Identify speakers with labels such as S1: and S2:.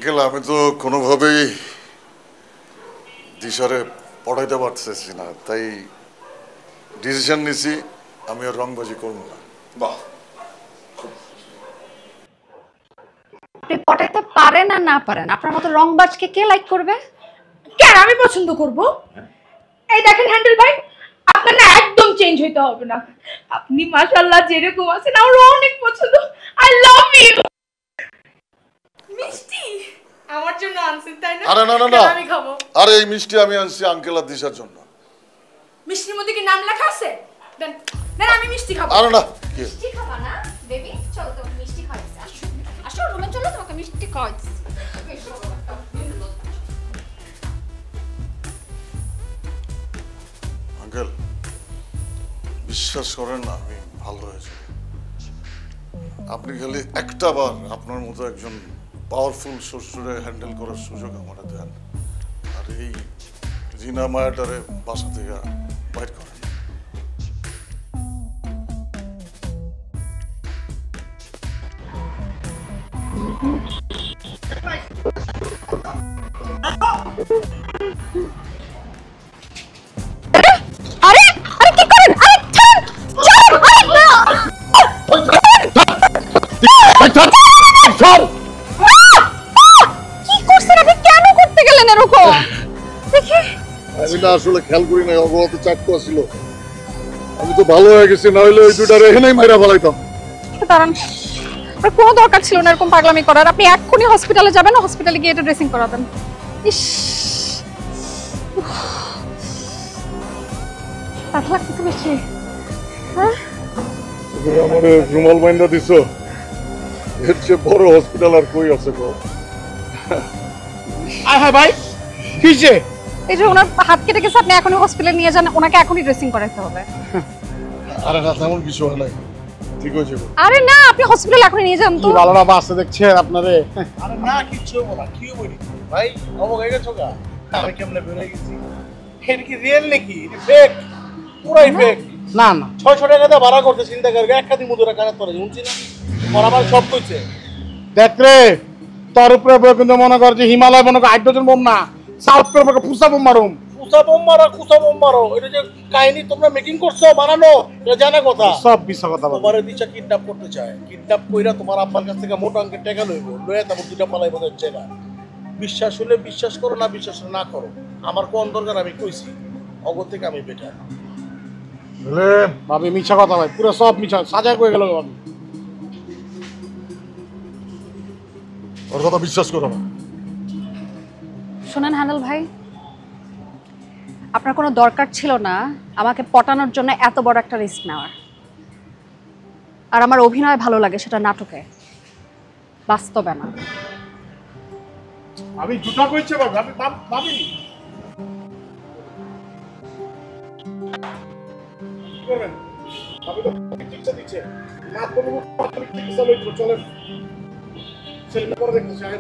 S1: গেল আমি তো কোনোভাবেই দিশারে পড়াইতে পারতেছি না, তাই ডিসিশন নিছি আমি আর রংবাজি করব না।
S2: বাহ,
S3: আপনি পটাইতে পারেন আর না পারেন, আপনার মতো রংবাজকে কে লাইক করবে?
S4: কেন আমি পছন্দ করব? এই দেখেন হ্যান্ডেল ভাই, আপনার না একদম চেঞ্জ হইতে হবে না। আপনি মাশাআল্লাহ যেরকম আছেন আমার অনেক পছন্দ। I love you. মিষ্টি আমার জন্য আনছেন তাই না?
S1: আরে না না না,
S4: আমি খাবো।
S1: আরে এই মিষ্টি আমি আনছি আঙ্কেল আর দিশার জন্য।
S4: মিষ্টির মধ্যে কি নাম লেখা আছে? দেন দেন, আমি মিষ্টি খাবো।
S1: আরে না,
S3: মিষ্টি খাবা না বেবি? চলো তোমাকে মিষ্টি খাওয়াইছি, আসো আসো রুমে চলো, তোমাকে মিষ্টি খাওয়াইছি।
S1: আঙ্কেল বিশ্বাস করেন না আমি ভালো হয়েছে। আপনি খালি একটা বার আপনার মতো একজন পাওয়ারফুল শ্বশুরে হ্যান্ডেল করার সুযোগ আমার দেন, আর এই জিনা মায়াটারে বাসা থেকে বাইর করেন।
S3: আরে আরে কি করেন? আরে ছাড় ছাড়, আরে কি করছেন আপনি? কেন করতে গেলেন এরকম? দেখি
S1: আমি না আসলে খেয়াল করি না, অবগত চাকু ছিল। আমি তো ভালো হয়ে গেছি, না হলে ওই দুটারে এখানেই মাইরা ফেলাইতাম।
S3: দাঁড়ান, আপনার কোনো দরকার ছিল না এরকম পাগলামি করার। আপনি এক্ষুনি হসপিটালে যাবেন, হসপিটালে গিয়ে এটা ড্রেসিং করাবেন। ইস ব্যথা লাগতেছে বেশি? হ্যাঁ
S1: তুমি আমার রুমাল বাইন্দা দিছো, এর চেয়ে বড় হসপিটাল আর কই আছে গো?
S2: আয় হ্যাঁ ভাই, কিসে?
S3: এই যে ওনার হাত কেটে গেছে, আপনি এখনই হসপিটালে নিয়ে যান, ওনাকে এখনই ড্রেসিং করাতে হবে।
S1: আরে না, তেমন কিছু হয় নাই, ঠিক হয়েছে গো।
S3: আরে না, আপনি হসপিটালে এখনই নিয়ে যান তো।
S2: কি ভালো না বাসে দেখছেন আপনারে?
S5: আরে না, কিচ্ছু হবো না। কি হবো ভাই? অবাক হয়ে গেছো গা? আমি কেমনে বেরোয় গেছি? এটা কি রিয়েল নাকি ফেক? পুরাই ফেক।
S2: না না,
S5: 600 টাকা দিয়ে ভাড়া করতে চিন্তা করি, একটা দিন মুদুরা কানে তোরা শুনছি না? ওর আমার সব কইছে।
S2: দেখ রে, তোর উপরে কিন্তু মনে কর যে হিমালয় মনে কর হাইড্রোজেন বোম না, সাউথ কোরিয়া ফুসা বোম মারুম।
S5: কুসা বোম মারা, কুসা বোম মারো, এটা যে কাহিনী তোমরা মেকিং করছো বানানো, এটা জানা কথা।
S2: সব মিথ্যা কথা বলে।
S5: তোমার দিশা কিডন্যাপ করতে চায়, কিডন্যাপ কইরা তোমার আব্বার কাছ থেকে মোটা অঙ্কের টাকা লইব, লইয়া তারপর দুটা পালাই বোধ হচ্ছে না। বিশ্বাস হলে বিশ্বাস করো, না বিশ্বাস হলে না করো। আমার কোন দরকার আমি কইছি, অগর থেকে আমি বেটার।
S2: ভাবি মিথ্যা কথা ভাই, পুরো সব মিথ্যা, সাজা করে গেল ভাবি।
S1: ওর কথা বিশ্বাস করো না।
S3: শোনেন হ্যান্ডেল ভাই, আপনার কোনো দরকার ছিল না আমাকে পটানোর জন্য এত বড় একটা রিস্ক নেওয়ার। আর আমার অভিনয় ভালো লাগে, সেটা নাটকে, বাস্তবে না।
S2: আমি জুতা কইছে ভাবি, আমি ভাবি কি করবেন? ভাবি তো চিকিৎসা দিচ্ছে না, কোনো চিকিৎসা লইতো চলেন ছেলে পরে দেখতে চাই।